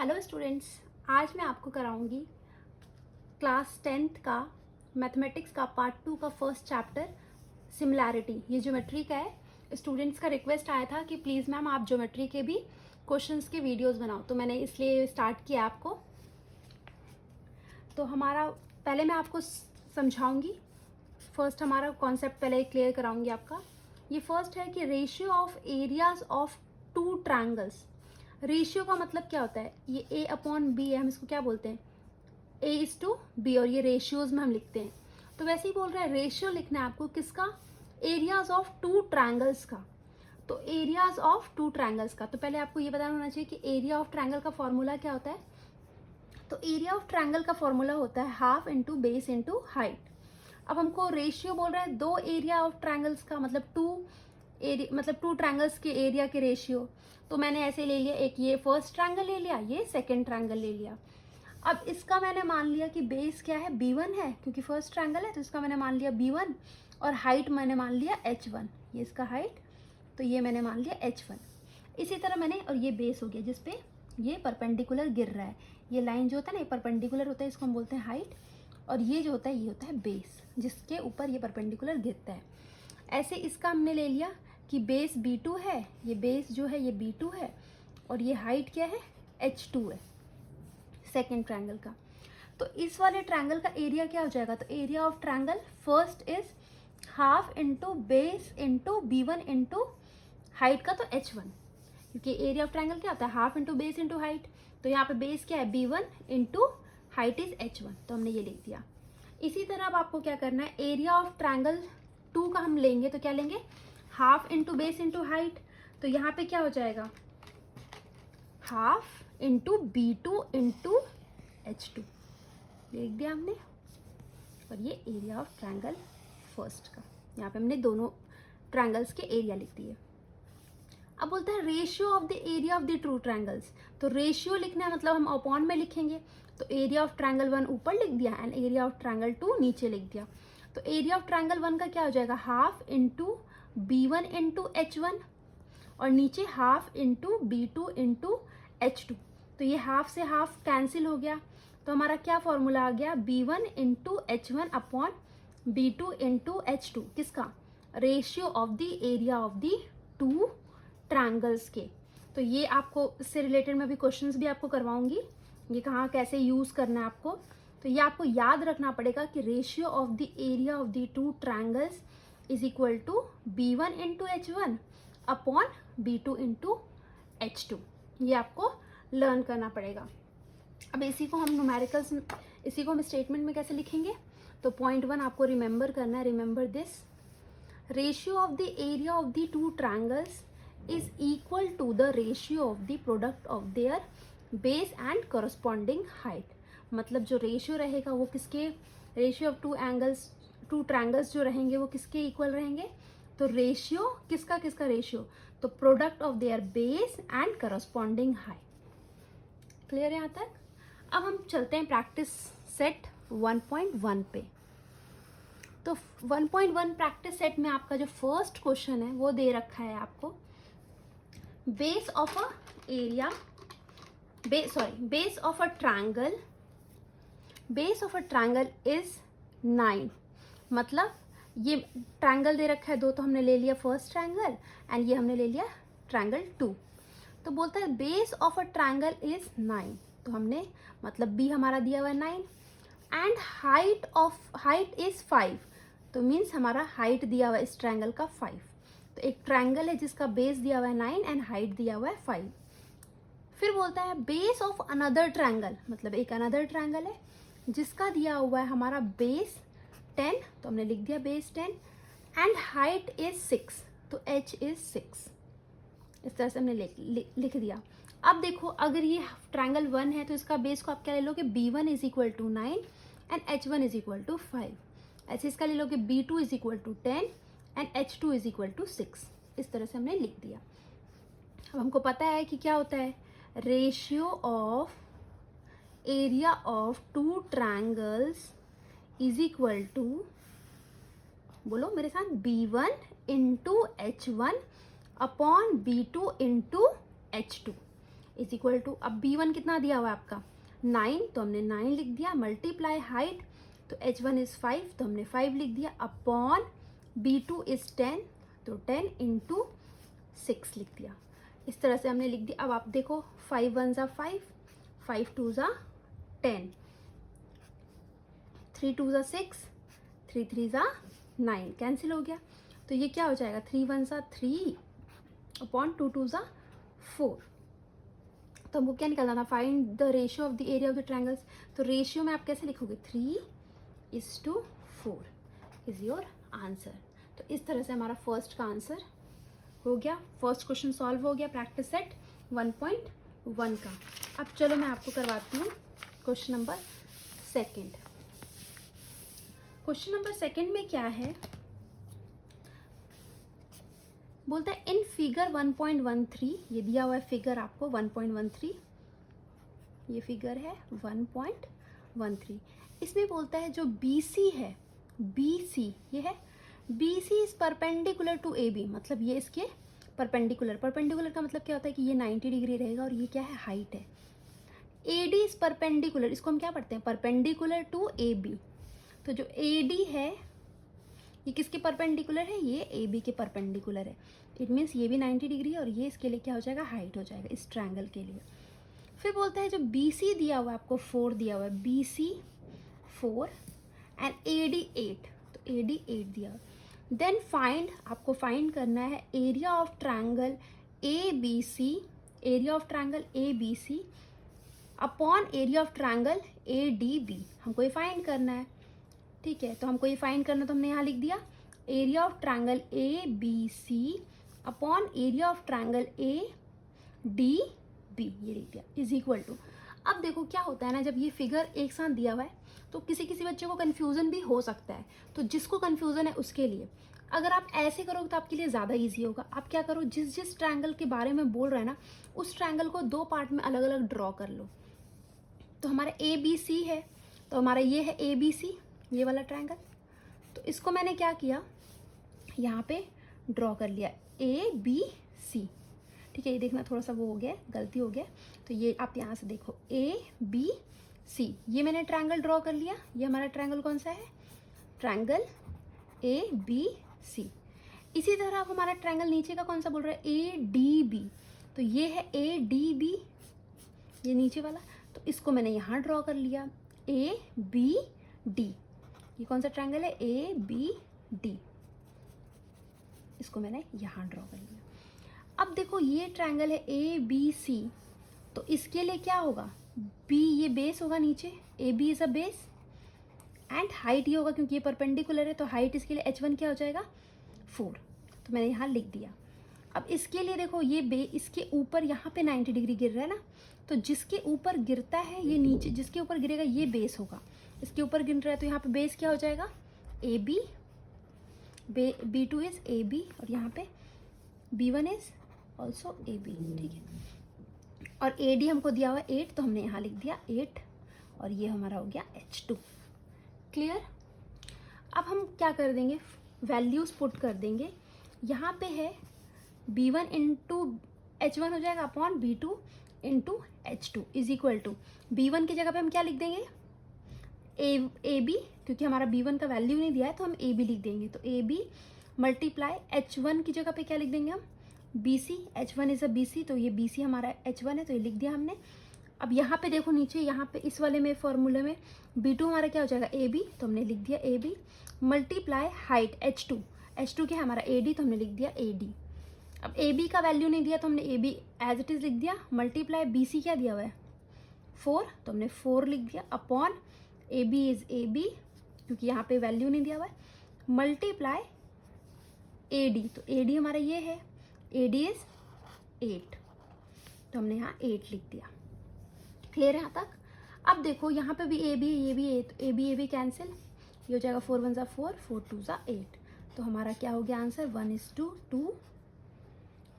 Hello students, आज मैं आपको कराऊंगी क्लास 10th का मैथमेटिक्स का पार्ट 2 का फर्स्ट चैप्टर सिमिलैरिटी। ये ज्योमेट्री का है। स्टूडेंट्स का रिक्वेस्ट आया था कि प्लीज़ मैम आप ज्योमेट्री के भी क्वेश्चंस के वीडियोस बनाओ, तो मैंने इसलिए स्टार्ट किया आपको। तो हमारा पहले मैं आपको समझाऊंगी। फर्स्ट हमारा कॉन्सेप्ट पहले क्लियर कराऊंगी आपका। ये फर्स्ट है कि ratio of areas of two triangles. Ratio का मतलब क्या होता है? ये a अपॉन बी है, हम इसको क्या बोलते हैं? a:b, और ये रेशियोज में हम लिखते हैं। तो वैसे ही बोल रहा है रेशियो लिखना है आपको किसका? एरियाज ऑफ टू ट्रायंगल्स का। तो एरियाज ऑफ टू ट्रायंगल्स का, तो पहले आपको ये पता होना चाहिए कि एरिया ऑफ ट्रायंगल का फॉर्मूला क्या होता है। तो एरिया ऑफ ट्रायंगल का फॉर्मूला होता है half into base into height. अब हमको रेशियो बोल रहा है दो एरिया ऑफ ट्रायंगल्स का, मतलब टू ट्रायंगल्स के एरिया के रेशियो। तो मैंने ऐसे ले लिया, एक ये फर्स्ट ट्रायंगल ले लिया, ये सेकंड ट्रायंगल ले लिया। अब इसका मैंने मान लिया कि बेस क्या है? b1 है, क्योंकि फर्स्ट ट्रायंगल है तो इसका मैंने मान लिया b1, और हाइट मैंने मान लिया h1। ये इसका हाइट, तो ये मैंने मान लिया h1। इसी तरह मैंने, और ये बेस हो गया जिसपे ये परपेंडिकुलर गिर रहा है। ये लाइन जो होता है ना, ये परपेंडिकुलर होता है, इसको हम बोलते हैं हाइट। और ये जो होता है ये होता है बेस, जिसके ऊपर ये परपेंडिकुलर गिरता है। ऐसे इसका हमने ले लिया कि बेस b2 है, ये बेस जो है ये b2 है, और ये हाइट क्या है? h2 है सेकेंड ट्रायंगल का। तो इस वाले ट्रायंगल का एरिया क्या हो जाएगा? तो area of triangle first is half into base into b1 into height का, तो h1, क्योंकि एरिया ऑफ ट्रायंगल क्या होता है? Half into base into height. तो यहाँ पे बेस क्या है? b1 into height is h1, तो हमने ये लिख दिया। इसी तरह अब आपको क्या करना है, एरिया ऑफ ट्रायंगल 2 का हम लेंगे तो क्या लेंगे? Half into base into height. तो यहाँ पे क्या हो जाएगा? Half into b2 into h2 लिख दिया हमने। और ये एरिया ऑफ ट्रायंगल फर्स्ट का, यहाँ पे हमने दोनों ट्रायंगल्स के एरिया लिख दिए। अब बोलता है ratio of the area of the two triangles. तो रेशियो लिखना है मतलब हम अपॉन में लिखेंगे। तो एरिया ऑफ ट्रायंगल 1 ऊपर लिख दिया एंड एरिया ऑफ ट्रायंगल 2 नीचे लिख दिया। तो एरिया ऑफ ट्रायंगल 1 का क्या हो जाएगा? Half into b1 into h1, और नीचे half into b2 into h2। तो ये हाफ से हाफ कैंसिल हो गया, तो हमारा क्या फॉर्मूला आ गया? b1 into h1 upon b2 into h2, किसका? Ratio of the area of the two triangles के। तो ये आपको इससे रिलेटेड मैं भी क्वेश्चंस भी आपको करवाऊंगी, ये कहाँ कैसे यूज करना है आपको। तो ये आपको याद रखना पड़ेगा कि ratio of the area of the two triangles is equal to b1 into h1 upon b2 into h2। ये आपको लर्न करना पड़ेगा। अब इसी को हम न्यूमेरिकल्स, इसी को हम स्टेटमेंट में कैसे लिखेंगे? तो पॉइंट 1 आपको रिमेंबर करना है। Remember this, ratio of the area of the two triangles is equal to the ratio of the product of their base and corresponding height। मतलब जो रेशियो रहेगा वो किसके? रेशियो ऑफ टू ट्रायंगल्स जो रहेंगे वो किसके इक्वल रहेंगे? तो रेशियो किसका किसका रेशियो? तो product of their base and corresponding height. Clear है यहाँ तक? अब हम चलते हैं प्रैक्टिस सेट 1.1 पे। तो 1.1 प्रैक्टिस सेट में आपका जो फर्स्ट क्वेश्चन है वो दे रखा है आपको, base of a area, base of a triangle is 9। मतलब ये ट्रायंगल दे रखा है दो, तो हमने ले लिया फर्स्ट ट्रायंगल एंड ये हमने ले लिया ट्रायंगल 2। तो बोलता है base of a triangle is 9, तो हमने मतलब b हमारा दिया हुआ है 9 एंड हाइट इज 5। तो मीन्स हमारा हाइट दिया हुआ है इस ट्रायंगल का 5। तो एक ट्रायंगल है जिसका बेस दिया हुआ है 9 एंड हाइट दिया हुआ है 5। फिर बोलता है बेस ऑफ अनदर ट्रायंगल, मतलब एक अनदर ट्रायंगल है जिसका दिया हुआ है हमारा बेस 10, तो हमने लिख दिया बेस 10 एंड हाइट इज 6, तो h इज 6। इस तरह से हमने लिख दिया। अब देखो, अगर ये ट्रायंगल 1 है तो इसका बेस को आप क्या ले लोगे? b1 is equal to 9 and h1 is equal to 5। ऐसे इसका ले लोगे b2 is equal to 10 and h2 is equal to 6। इस तरह से हमने लिख दिया। अब हमको पता है कि क्या होता है, ratio of area of two triangles is equal to, बोलो मेरे साथ, b1 into h1 upon b2 into h2। Is equal to, अब B1 कितना दिया हुआ है आपका 9, तो हमने 9 लिख दिया, मल्टीप्लाई हाइट, तो H1 इज़ 5, तो हमने 5 लिख दिया, अपॉन B2 इज़ 10, तो 10 इंटू 6 लिख दिया। इस तरह से हमने लिख दिया। अब आप देखो 5 1 ज़ा 5, 5 2 ज़ा 10, 3 2 ज़ा 6, 3 3 ज़ा 9, कैंसिल हो गया। तो ये क्या हो जाएगा 3 1 ज़ा 3 अपॉन 2 2 ज़ा 4। तो हमको क्या निकालना था, find the ratio of the area of the triangles. तो रेशियो में आप कैसे लिखोगे 3:4 इज योर आंसर। तो इस तरह से हमारा फर्स्ट का आंसर हो गया, फर्स्ट क्वेश्चन सॉल्व हो गया प्रैक्टिस सेट 1.1 का। अब चलो मैं आपको करवाती हूँ question number second. Question number second में क्या है, बोलता है इन फिगर 1.13, ये दिया हुआ है फिगर आपको 1.13, ये फिगर है 1.13। इसमें बोलता है जो BC है, BC ये है, BC is perpendicular to AB, मतलब ये इसके परपेंडिकुलर, परपेंडिकुलर का मतलब क्या होता है कि ये 90 डिग्री रहेगा और ये क्या है हाइट है। AD इज परपेंडिकुलर, इसको हम क्या पढ़ते हैं परपेंडिकुलर टू AB। तो जो AD है ये किसके परपेंडिकुलर है, ये AB के परपेंडिकुलर है। इट मीन्स ये भी 90 डिग्री है और ये इसके लिए क्या हो जाएगा हाइट हो जाएगा इस ट्रायंगल के लिए। फिर बोलता है जो BC दिया हुआ है आपको 4 दिया हुआ है, BC 4 एंड AD 8, तो AD 8 दिया हुआ। देन फाइंड, आपको फाइंड करना है area of triangle ABC, area of triangle ABC upon area of triangle ADB, हमको ये फाइंड करना है। ठीक है, तो हमको ये फाइंड करना, तो हमने यहाँ लिख दिया area of triangle ABC upon area of triangle ADB, ये लिख दिया इज इक्वल टू। अब देखो क्या होता है ना, जब ये फिगर एक साथ दिया हुआ है तो किसी किसी बच्चे को कन्फ्यूज़न भी हो सकता है। तो जिसको कन्फ्यूज़न है उसके लिए, अगर आप ऐसे करोगे तो आपके लिए ज़्यादा ईजी होगा। आप क्या करो, जिस जिस ट्रायंगल के बारे में बोल रहे हैं ना, उस ट्रायंगल को 2 पार्ट में अलग अलग ड्रॉ कर लो। तो हमारा ABC है, तो हमारा ये है ABC, ये वाला ट्रायंगल। तो इसको मैंने क्या किया, यहाँ पे ड्रॉ कर लिया ABC। ठीक है, ये देखना थोड़ा सा वो हो गया, गलती हो गया। तो ये आप यहाँ से देखो ABC, ये मैंने ट्रायंगल ड्रॉ कर लिया। ये हमारा ट्रायंगल कौन सा है, ट्रायंगल ABC। इसी तरह आप हमारा ट्रायंगल नीचे का कौन सा बोल रहा है, ADB। तो ये है ADB, ये नीचे वाला। तो इसको मैंने यहाँ ड्रॉ कर लिया ABD। ये कौन सा ट्रायंगल है, ABD, इसको मैंने यहाँ ड्रॉ कर लिया। अब देखो ये ट्रायंगल है ABC, तो इसके लिए क्या होगा, B ये बेस होगा नीचे, AB is a base and height ये होगा क्योंकि ये परपेंडिकुलर है, तो हाइट इसके लिए H1 क्या हो जाएगा 4। तो मैंने यहाँ लिख दिया। अब इसके लिए देखो ये इसके ऊपर यहाँ पे 90 डिग्री गिर रहा है ना, तो जिसके ऊपर गिरता है ये नीचे, जिसके ऊपर गिरेगा ये बेस होगा। इसके ऊपर गिर रहा है तो यहाँ पे बेस क्या हो जाएगा AB, B2 इज AB और यहाँ पे B1 इज ऑल्सो AB। ठीक है, और AD हमको दिया हुआ है 8, तो हमने यहाँ लिख दिया 8 और ये हमारा हो गया H2। क्लियर। अब हम क्या कर देंगे, वैल्यूज पुट कर देंगे। यहाँ पे है B1 इंटू H1 हो जाएगा upon B2 into H2 is equal to, B1 की जगह पे हम क्या लिख देंगे AB, क्योंकि हमारा B1 का वैल्यू नहीं दिया है तो हम AB लिख देंगे। तो AB मल्टीप्लाई H1 की जगह पे क्या लिख देंगे हम BC, H1 is a BC, तो ये BC हमारा H1 है, तो ये लिख दिया हमने। अब यहाँ पे देखो नीचे, यहाँ पे इस वाले में फॉर्मूले में B2 हमारा क्या हो जाएगा AB, तो हमने लिख दिया AB multiply height H2, H2 क्या है हमारा AD, तो हमने लिख दिया AD। अब AB का वैल्यू नहीं दिया तो हमने AB एज इट इज़ लिख दिया, मल्टीप्लाई BC क्या दिया हुआ है 4, तो हमने 4 लिख दिया अपॉन AB इज AB, क्योंकि यहाँ पे वैल्यू नहीं दिया हुआ है, मल्टीप्लाई AD, तो AD हमारा ये है, AD इज 8, तो हमने यहाँ 8 लिख दिया। क्लियर है यहाँ तक। अब देखो यहाँ पे भी AB ये भी A, तो AB कैंसिल, ये हो जाएगा 4 1 ज़ा 4, 4 2 ज़ा 8, तो हमारा क्या हो गया आंसर 1:2,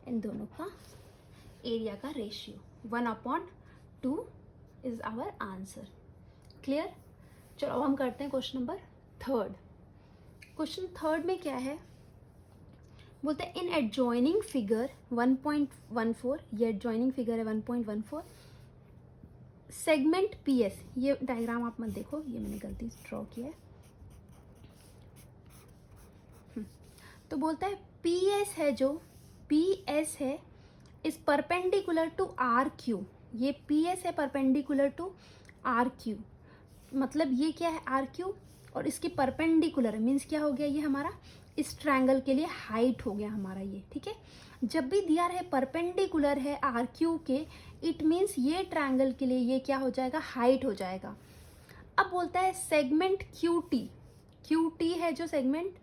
इन दोनों का एरिया का ratio 1/2 is our answer. Clear. चलो अब हम करते हैं question number third. Question third में क्या है, बोलते हैं इन एडजॉइनिंग फिगर 1.14, ये एडजॉइनिंग फिगर है 1.14, सेगमेंट PS, ये डायग्राम आप मत देखो, ये मैंने गलती से ड्रॉ किया है। तो बोलता है PS है, जो PS है इज परपेंडिकुलर टू RQ, ये PS है परपेंडिकुलर टू RQ, मतलब ये क्या है RQ और इसके परपेंडिकुलर है, मीन्स क्या हो गया, ये हमारा इस ट्रायंगल के लिए हाइट हो गया हमारा ये, ठीक है। जब भी दिया रहे परपेंडिकुलर है RQ के, इट मीन्स ये ट्रायंगल के लिए ये क्या हो जाएगा, हाइट हो जाएगा। अब बोलता है सेगमेंट QT है जो segment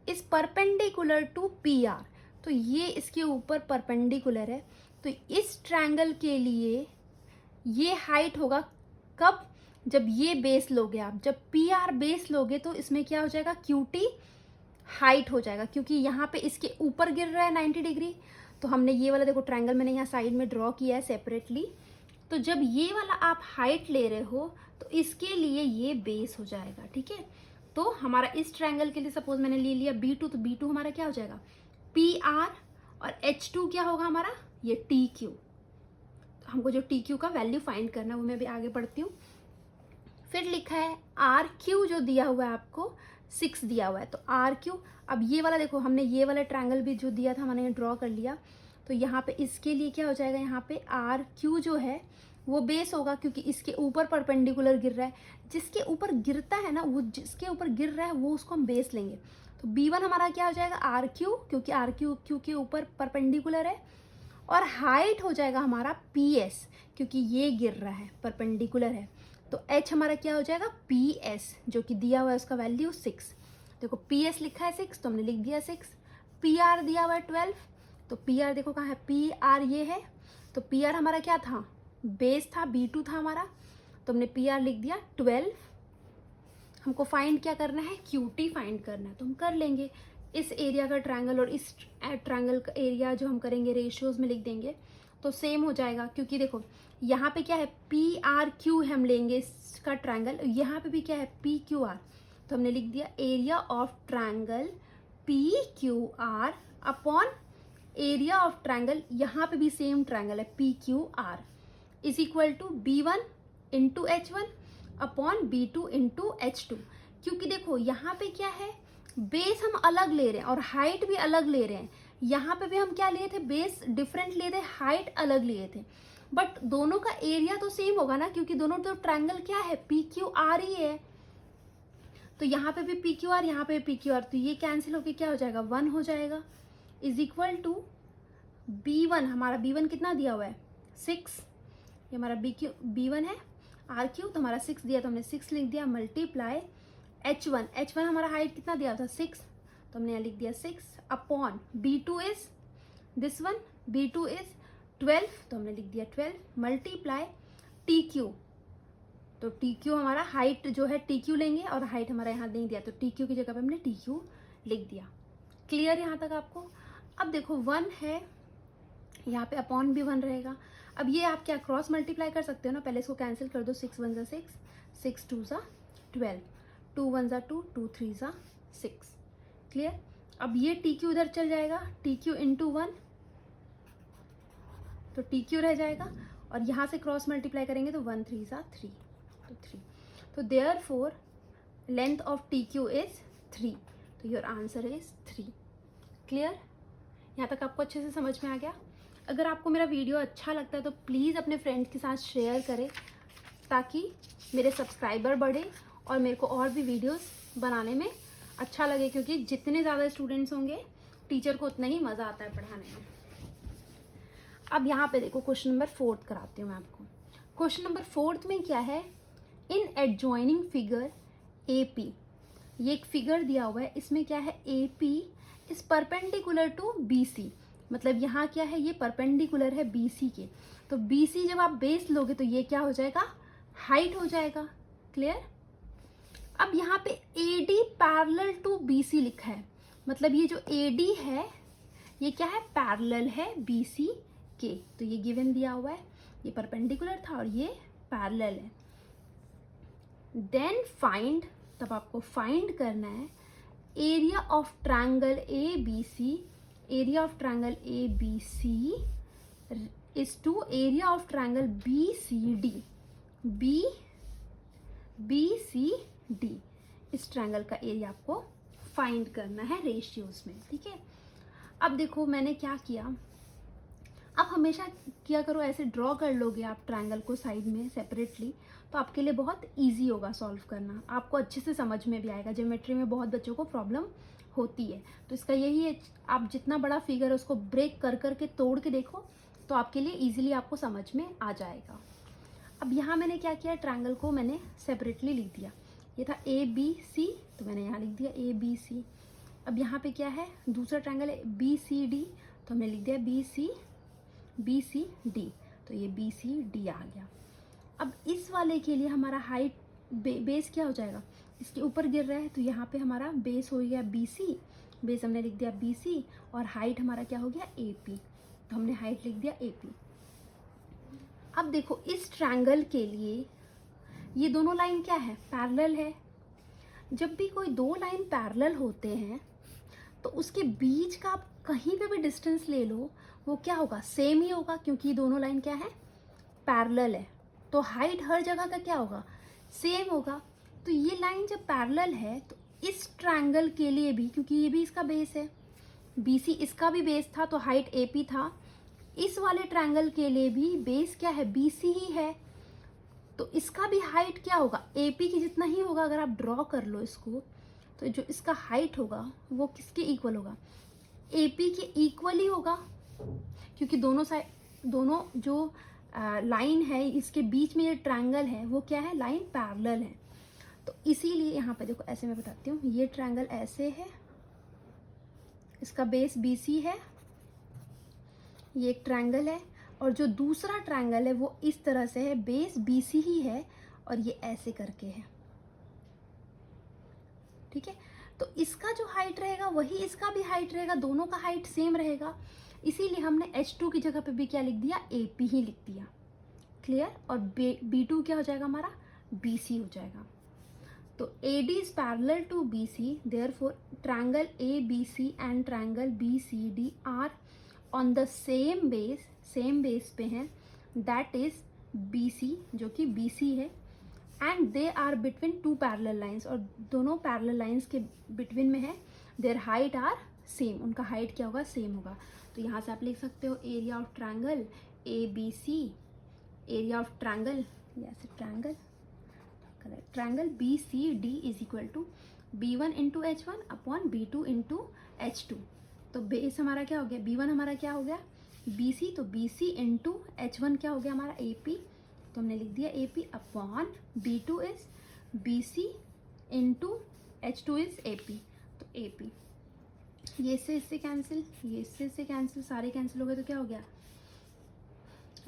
is perpendicular to PR, तो ये इसके ऊपर परपेंडिकुलर है, तो इस ट्रायंगल के लिए ये हाइट होगा कब, जब ये बेस लोगे आप, जब PR बेस लोगे तो इसमें क्या हो जाएगा, QT हाइट हो जाएगा, क्योंकि यहाँ पे इसके ऊपर गिर रहा है 90 डिग्री। तो हमने ये वाला देखो ट्रायंगल मैंने यहाँ साइड में ड्रॉ किया है सेपरेटली, तो जब ये वाला आप हाइट ले रहे हो तो इसके लिए ये बेस हो जाएगा, ठीक है। तो हमारा इस ट्रायंगल के लिए सपोज मैंने ले लिया B2, तो B2 हमारा क्या हो जाएगा PR, और H2 क्या होगा हमारा, ये TQ। तो हमको जो TQ का वैल्यू फाइंड करना है वो मैं भी आगे पढ़ती हूँ। फिर लिखा है RQ जो दिया हुआ है आपको 6 दिया हुआ है, तो RQ, अब ये वाला देखो हमने ये वाला ट्रायंगल भी जो दिया था मैंने ड्रॉ कर लिया, तो यहाँ पे इसके लिए क्या हो जाएगा, यहाँ पे RQ जो है वो बेस होगा, क्योंकि इसके ऊपर परपेंडिकुलर गिर रहा है, जिसके ऊपर गिरता है ना, वो जिसके ऊपर गिर रहा है वो उसको हम बेस लेंगे। तो B1 हमारा क्या हो जाएगा RQ, क्योंकि RQ के ऊपर परपेंडिकुलर है, और हाइट हो जाएगा हमारा PS, क्योंकि ये गिर रहा है परपेंडिकुलर है। तो H हमारा क्या हो जाएगा PS, जो कि दिया हुआ है उसका वैल्यू 6। देखो PS लिखा है 6 तो हमने लिख दिया 6, PR दिया हुआ है 12, तो PR देखो कहाँ है, PR ये है, तो PR हमारा क्या था, बेस था, B2 था हमारा, तो हमने PR लिख दिया 12। हमको फाइंड क्या करना है, QT फाइंड करना है, तो हम कर लेंगे इस एरिया का ट्रायंगल और इस ट्रायंगल का एरिया जो हम करेंगे रेशियोज में लिख देंगे तो सेम हो जाएगा, क्योंकि देखो यहाँ पे क्या है PRQ हम लेंगे इसका ट्रायंगल, यहाँ पे भी क्या है PQR, तो हमने लिख दिया area of triangle PQR upon area of triangle, यहाँ पे भी सेम ट्रायंगल है PQR is equal to B1 into H1 upon B2 into H2। क्योंकि देखो यहाँ पे क्या है, बेस हम अलग ले रहे हैं और हाइट भी अलग ले रहे हैं, यहाँ पे भी हम क्या लिए थे, बेस डिफरेंट लिए थे, हाइट अलग लिए थे, बट दोनों का एरिया तो सेम होगा ना, क्योंकि दोनों तो ट्रायंगल क्या है PQR ही है। तो यहाँ पे भी PQR, यहाँ पे भी PQR, तो ये कैंसिल होके क्या हो जाएगा 1 हो जाएगा, इज इक्वल टू B1, हमारा B1 कितना दिया हुआ है 6, ये हमारा B1 है RQ, तो हमारा 6 दिया तो हमने 6 लिख दिया, मल्टीप्लाई H1 हमारा हाइट कितना दिया था 6, तो हमने यहाँ लिख दिया 6 upon B2 is this one, B2 is 12, तो हमने लिख दिया 12 मल्टीप्लाई TQ, तो TQ हमारा हाइट जो है TQ लेंगे और हाइट हमारा यहाँ नहीं दिया, तो TQ की जगह पे हमने TQ लिख दिया। क्लियर यहाँ तक आपको। अब देखो 1 है, यहाँ पे अपॉन भी 1 रहेगा। अब ये आप क्या क्रॉस मल्टीप्लाई कर सकते हो ना, पहले इसको कैंसिल कर दो, 6 1 6, 6 2 12, 2 1 2, 2 3 6। क्लियर। अब ये TQ उधर चल जाएगा, TQ इंटू 1, तो TQ रह जाएगा, और यहाँ से क्रॉस मल्टीप्लाई करेंगे तो 1 3 3, तो 3, तो therefore length of TQ is 3, तो योर आंसर इज 3। क्लियर। यहाँ तक आपको अच्छे से समझ में आ गया। अगर आपको मेरा वीडियो अच्छा लगता है तो प्लीज़ अपने फ्रेंड्स के साथ शेयर करें, ताकि मेरे सब्सक्राइबर बढ़े और मेरे को और भी वीडियोस बनाने में अच्छा लगे, क्योंकि जितने ज़्यादा स्टूडेंट्स होंगे टीचर को उतना ही मज़ा आता है पढ़ाने में। अब यहाँ पे देखो क्वेश्चन नंबर 4 कराती हूँ मैं आपको। क्वेश्चन नंबर 4 में क्या है, इन एडजॉइनिंग फिगर AP, ये एक फिगर दिया हुआ है, इसमें क्या है AP is perpendicular to BC, मतलब यहाँ क्या है, ये परपेंडिकुलर है BC के, तो BC जब आप बेस लोगे तो ये क्या हो जाएगा, हाइट हो जाएगा। क्लियर। अब यहाँ पे AD पैरेलल टू BC लिखा है, मतलब ये जो AD है ये क्या है, पैरेलल है BC के, तो ये गिवन दिया हुआ है, ये परपेंडिकुलर था और ये पैरेलल है। देन फाइंड, तब आपको फाइंड करना है area of triangle A B C, area of triangle A B C is to area of triangle B C D, B C D. इस ट्रायंगल का एरिया आपको फाइंड करना है रेशियोज में, ठीक है। अब देखो मैंने क्या किया, आप हमेशा किया करो ऐसे, ड्रॉ कर लोगे आप ट्रायंगल को साइड में सेपरेटली, तो आपके लिए बहुत इजी होगा सॉल्व करना, आपको अच्छे से समझ में भी आएगा। ज्योमेट्री में बहुत बच्चों को प्रॉब्लम होती है, तो इसका यही है, आप जितना बड़ा फिगर है उसको ब्रेक कर करके तोड़ के देखो तो आपके लिए इजीली आपको समझ में आ जाएगा। अब यहाँ मैंने क्या किया, ट्रायंगल को मैंने सेपरेटली लिख दिया। ये था ए बी सी, तो मैंने यहाँ लिख दिया ए बी सी। अब यहाँ पे क्या है, दूसरा ट्रायंगल है बी सी डी, तो हमने लिख दिया बी सी डी, तो ये बी सी डी आ गया। अब इस वाले के लिए हमारा हाइट बेस क्या हो जाएगा, इसके ऊपर गिर रहा है, तो यहाँ पे हमारा बेस हो गया बी सी, बेस हमने लिख दिया बी सी, और हाइट हमारा क्या हो गया ए पी, तो हमने हाइट लिख दिया ए पी। अब देखो इस ट्रायंगल के लिए ये दोनों लाइन क्या है, पैरेलल है। जब भी कोई दो लाइन पैरेलल होते हैं तो उसके बीच का आप कहीं पे भी डिस्टेंस ले लो, वो क्या होगा, सेम ही होगा, क्योंकि ये दोनों लाइन क्या है, पैरेलल है, तो हाइट हर जगह का क्या होगा, सेम होगा। तो ये लाइन जब पैरेलल है तो इस ट्रायंगल के लिए भी, क्योंकि ये भी इसका बेस है, BC इसका भी बेस था तो हाइट AP था, इस वाले ट्रायंगल के लिए भी बेस क्या है, BC ही है, तो इसका भी हाइट क्या होगा, AP की जितना ही होगा। अगर आप ड्रॉ कर लो इसको, तो जो इसका हाइट होगा वो किसके इक्वल होगा, AP के इक्वल ही होगा, क्योंकि दोनों जो लाइन है इसके बीच में ये ट्रायंगल है वो क्या है, लाइन पैरेलल है। तो इसीलिए यहाँ पे देखो, ऐसे मैं बताती हूँ, ये ट्रायंगल ऐसे है, इसका बेस BC है, ये एक ट्रायंगल है, और जो दूसरा ट्रायंगल है वो इस तरह से है, बेस BC ही है और ये ऐसे करके है, ठीक है। तो इसका जो हाइट रहेगा वही इसका भी हाइट रहेगा, दोनों का हाइट सेम रहेगा, इसीलिए हमने H2 की जगह पे भी क्या लिख दिया, AP ही लिख दिया, क्लियर। और B2 क्या हो जाएगा हमारा, BC हो जाएगा। तो AD is parallel to BC, therefore triangle ABC and triangle BCD are on the same base पे हैं, that is BC, जो कि BC है, and they are between two parallel lines, और दोनों parallel lines के between में है, their height are same, उनका height क्या होगा, same होगा। तो यहाँ से आप लिख सकते हो area of triangle ABC, area of triangle, ऐसे triangle BCD is equal to B1 into H1 upon B2 into H2। तो बेस हमारा क्या हो गया, B1 हमारा क्या हो गया, BC, तो BC इंटू H1 क्या हो गया हमारा, AP, तो हमने लिख दिया AP upon B2 is BC into H2 is AP, तो AP। ये इससे कैंसिल, ये इससे कैंसिल, सारे कैंसिल हो गए, तो क्या हो गया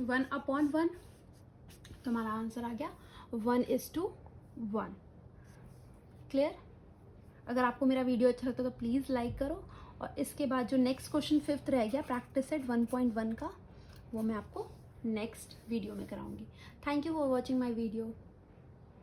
1 अपॉन 1, तो हमारा आंसर आ गया 1:1। क्लियर। अगर आपको मेरा वीडियो अच्छा लगता है तो प्लीज़ लाइक करो, और इसके बाद जो नेक्स्ट क्वेश्चन 5th रह गया प्रैक्टिस सेट 1.1 का, वो मैं आपको नेक्स्ट वीडियो में कराऊंगी। Thank you for watching my video.